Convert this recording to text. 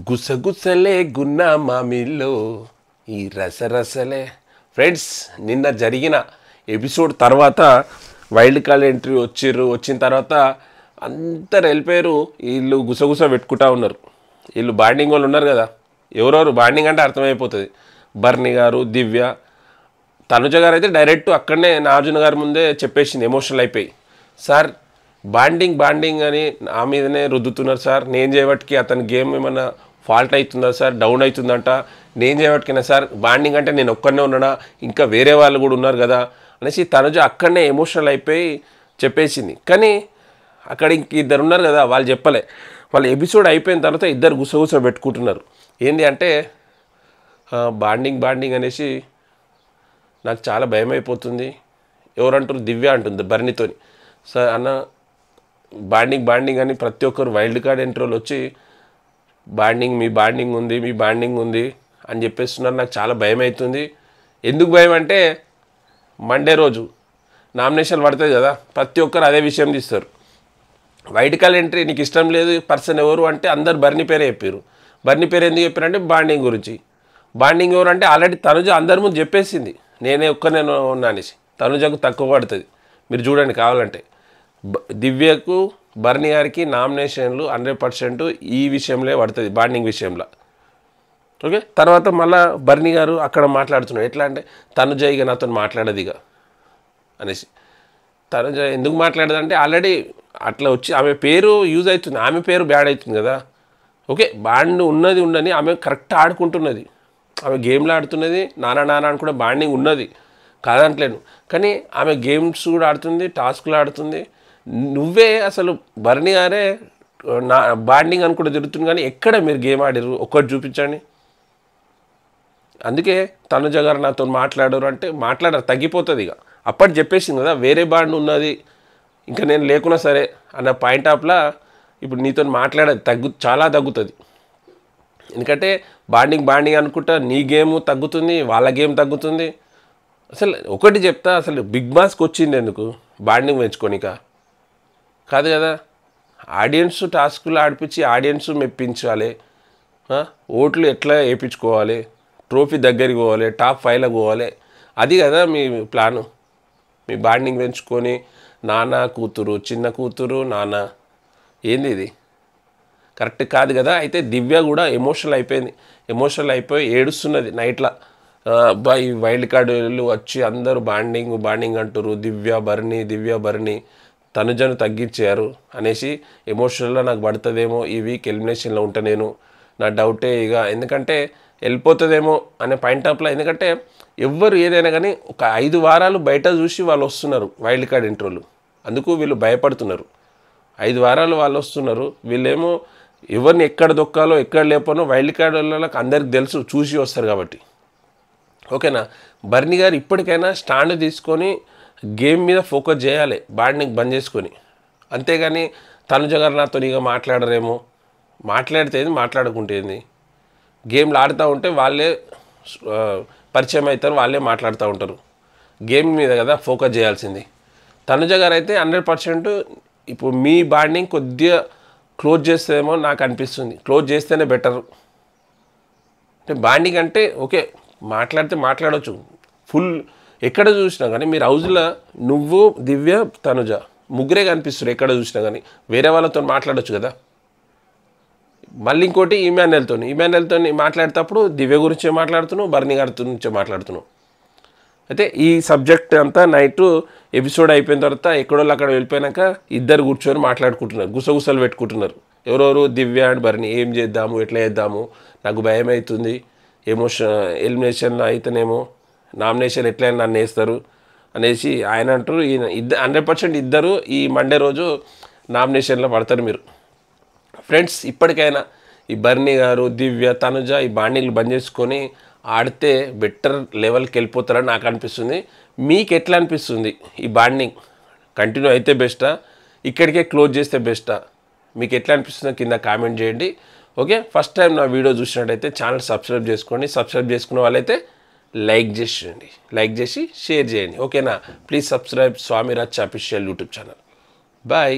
గుసగుసలే గున్నా మామిలో ఈ రసరసలే. ఫ్రెండ్స్, నిన్న జరిగిన ఎపిసోడ్ తర్వాత వైల్డ్ కార్డ్ ఎంట్రీ వచ్చిన తర్వాత అందరు వెళ్ళిపోయారు. వీళ్ళు గుసగుస పెట్టుకుంటా ఉన్నారు. వీళ్ళు బాండింగ్ వాళ్ళు ఉన్నారు కదా, ఎవరెవరు బాండింగ్ అంటే అర్థమైపోతుంది. బర్నీ గారు, దివ్య, తనుజ గారు అయితే డైరెక్ట్ అక్కడనే నాగార్జున గారి ముందే చెప్పేసింది, ఎమోషనల్ అయిపోయి. సార్ బాండింగ్ అని నా మీదనే రుద్దుతున్నారు సార్. నేను చేయబట్టికి అతని గేమ్ ఏమన్నా ఫాల్ట్ అవుతుందా సార్, డౌన్ అవుతుందంట. నేను చేయబట్టికైనా సార్ బాండింగ్ అంటే నేను ఒక్కడనే ఉన్నానా, ఇంకా వేరే వాళ్ళు కూడా ఉన్నారు కదా అనేసి తనుజ అక్కడనే ఎమోషనల్ అయిపోయి చెప్పేసింది. కానీ అక్కడ ఇంక ఇద్దరు ఉన్నారు కదా, వాళ్ళు చెప్పలే. వాళ్ళ ఎపిసోడ్ అయిపోయిన తర్వాత ఇద్దరు గుసగుస పెట్టుకుంటున్నారు. ఏంటి అంటే బాండింగ్ అనేసి నాకు చాలా భయం అయిపోతుంది. ఎవరంటారు? దివ్య అంటుంది బర్నీతోని. సార్ అన్న బాండింగ్ అని ప్రతి ఒక్కరు వైల్డ్ కార్డ్ ఎంట్రోలు వచ్చి మీ బాండింగ్ ఉంది అని చెప్పేస్తున్నారు. నాకు చాలా భయం అవుతుంది. ఎందుకు భయం అంటే మండే రోజు నామినేషన్ పడుతుంది కదా, ప్రతి ఒక్కరు అదే విషయం తీస్తారు. వైల్డ్ కార్డ్ ఎంట్రీ నీకు ఇష్టం లేదు పర్సన్ ఎవరు అంటే అందరు బర్నీ పేరే చెప్పారు. బర్నీ పేరు ఎందుకు చెప్పారంటే బాండింగ్ గురించి. బాండింగ్ ఎవరు అంటే ఆల్రెడీ తనుజ అందరి ముందు చెప్పేసింది, నేనే ఒక్కనే ఉన్నా అనేసి. తనుజకు తక్కువ పడుతుంది, మీరు కావాలంటే. దివ్యకు, బర్నీ గారికి నామినేషన్లు 100% ఈ విషయంలో పడుతుంది, బాండింగ్ విషయంలో. ఓకే, తర్వాత మళ్ళీ బర్నీ గారు అక్కడ మాట్లాడుతున్నారు. ఎట్లా అంటే తనుజ ఇక నాతో మాట్లాడదు ఇక అనేసి. తనుజ ఎందుకు మాట్లాడదంటే ఆల్రెడీ అట్లా వచ్చి ఆమె పేరు యూజ్ అవుతుంది, ఆమె పేరు బ్యాడ్ అవుతుంది కదా. ఓకే, బాండ్ ఉండని ఆమె కరెక్ట్ ఆడుకుంటున్నది, ఆమె గేమ్లో ఆడుతున్నది. నానా అని కూడా బాండింగ్ ఉన్నది కాదంటలేను, కానీ ఆమె గేమ్స్ కూడా ఆడుతుంది, టాస్క్లు ఆడుతుంది. నువ్వే అసలు బర్నీ గారే నా బాండింగ్ అని కూడా తిరుగుతుంది, కానీ ఎక్కడ మీరు గేమ్ ఆడిరు ఒక్కటి చూపించండి. అందుకే తనుజ గారు నాతో మాట్లాడరు అంటే మాట్లాడారు, తగ్గిపోతుంది ఇక. అప్పటి చెప్పేసింది కదా వేరే బాండ్ ఉన్నది, ఇంకా నేను లేకున్నా సరే అన్న పాయింట్ ఆఫ్లా ఇప్పుడు నీతో మాట్లాడేది చాలా తగ్గుతుంది. ఎందుకంటే బాండింగ్ అనుకుంటా నీ గేమ్ తగ్గుతుంది, వాళ్ళ గేమ్ తగ్గుతుంది. అసలు ఒకటి చెప్తా, అసలు బిగ్ బాస్కి వచ్చింది ఎందుకు? బాండింగ్ పెంచుకోనిక కాదు కదా. ఆడియన్స్ టాస్కులు ఆడిపించి ఆడియన్స్ మెప్పించాలి, ఓట్లు ఎట్లా వేయించుకోవాలి, ట్రోఫీ దగ్గరికి పోవాలి, టాప్ 5లో పోవాలి, అది కదా మీ ప్లాను. మీ బాండింగ్ పెంచుకొని నాన్న కూతురు, చిన్న కూతురు నాన్న, ఏంది ఇది? కరెక్ట్ కాదు కదా. అయితే దివ్య కూడా ఎమోషనల్ అయిపోయి ఏడుస్తున్నది నైట్లో. అబ్బాయి వైల్డ్ కార్డులు వచ్చి అందరూ బాండింగ్ అంటారు, దివ్య బర్నీ తనుజను తగ్గించారు అనేసి ఎమోషనల్గా నాకు పడుతుందేమో ఈ వీక్ ఎలిమినేషన్లో ఉంటా నేను, నా డౌటే ఇక. ఎందుకంటే వెళ్ళిపోతుందేమో అనే పాయింట్ ఆఫ్లో. ఎందుకంటే ఎవ్వరు ఏదైనా కానీ ఒక 5 వారాలు బయట చూసి వాళ్ళు వస్తున్నారు వైల్డ్ కార్డ్ ఇంట్రోలు, అందుకు వీళ్ళు భయపడుతున్నారు. 5 వారాలు వాళ్ళు వస్తున్నారు, వీళ్ళేమో ఎవరిని ఎక్కడ దొక్కాలో ఎక్కడ లేపనో వైల్డ్ కార్డ్ వాళ్ళకి అందరికి తెలుసు, చూసి వస్తారు కాబట్టి. ఓకేనా, బర్నీ గారు ఇప్పటికైనా స్టాండ్ తీసుకొని గేమ్ మీద ఫోకస్ చేయాలి, బాండింగ్ బంద్ చేసుకొని. అంతేగాని తనుజ గారు నాతో ఇక మాట్లాడరేమో, మాట్లాడితేంది మాట్లాడుకుంటేంది, గేమ్లు ఆడుతూ ఉంటే వాళ్ళే పరిచయం అవుతారు, వాళ్ళే మాట్లాడుతూ ఉంటారు. గేమ్ మీద కదా ఫోకస్ చేయాల్సింది. తనుజ గారు అయితే 100% ఇప్పుడు మీ బాండింగ్ కొద్దిగా క్లోజ్ చేస్తేమో నాకు అనిపిస్తుంది, క్లోజ్ చేస్తేనే బెటర్. అంటే బాండింగ్ అంటే ఓకే మాట్లాడితే మాట్లాడవచ్చు ఫుల్, ఎక్కడ చూసినా కానీ మీరు హౌస్లో నువ్వు, దివ్య, తనుజ ముగ్గురే కనిపిస్తారు ఎక్కడ చూసినా కానీ. వేరే వాళ్ళతో మాట్లాడవచ్చు కదా. మళ్ళీ ఇంకోటి ఇమాన్యుయల్తో మాట్లాడేటప్పుడు దివ్య గురించే మాట్లాడుతున్నావు, బర్నీ గారి నుంచే మాట్లాడుతున్నావు. అయితే ఈ సబ్జెక్ట్ అంతా నైట్ ఎపిసోడ్ అయిపోయిన తర్వాత ఎక్కడోళ్ళు అక్కడ వెళ్ళిపోయాక ఇద్దరు కూర్చొని మాట్లాడుకుంటున్నారు, గుసగుసలు పెట్టుకుంటున్నారు. ఎవరెవరు? దివ్య అండ్ బర్నీ. ఏం చేద్దాము, ఎట్లా చేద్దాము, నాకు భయం అవుతుంది, ఎలిమినేషన్లో అయితేనేమో నామినేషన్ ఎట్లయినా నన్ను వేస్తారు అనేసి ఆయన అంటారు. ఈయన 100% ఇద్దరు ఈ మండే రోజు నామినేషన్లో పడతారు మీరు. ఫ్రెండ్స్, ఇప్పటికైనా ఈ బర్నీ గారు, దివ్య, తనుజ ఈ బాండింగ్లు బంద్ చేసుకొని ఆడితే బెటర్ లెవెల్కి వెళ్ళిపోతారని నాకు అనిపిస్తుంది. మీకు ఎట్లా అనిపిస్తుంది? ఈ బాండింగ్ కంటిన్యూ అయితే బెస్టా, ఇక్కడికే క్లోజ్ చేస్తే బెస్టా? మీకు ఎట్లా అనిపిస్తుందో కింద కామెంట్ చేయండి. ఓకే, ఫస్ట్ టైం నా వీడియో చూసినట్టయితే ఛానల్ సబ్స్క్రైబ్ చేసుకోండి. సబ్స్క్రైబ్ చేసుకున్న వాళ్ళైతే లైక్ చేసి షేర్ చేయండి. ఓకేనా, ప్లీజ్ సబ్స్క్రైబ్ స్వామి రచ్ అఫీషియల్ యూట్యూబ్ ఛానల్. బాయ్.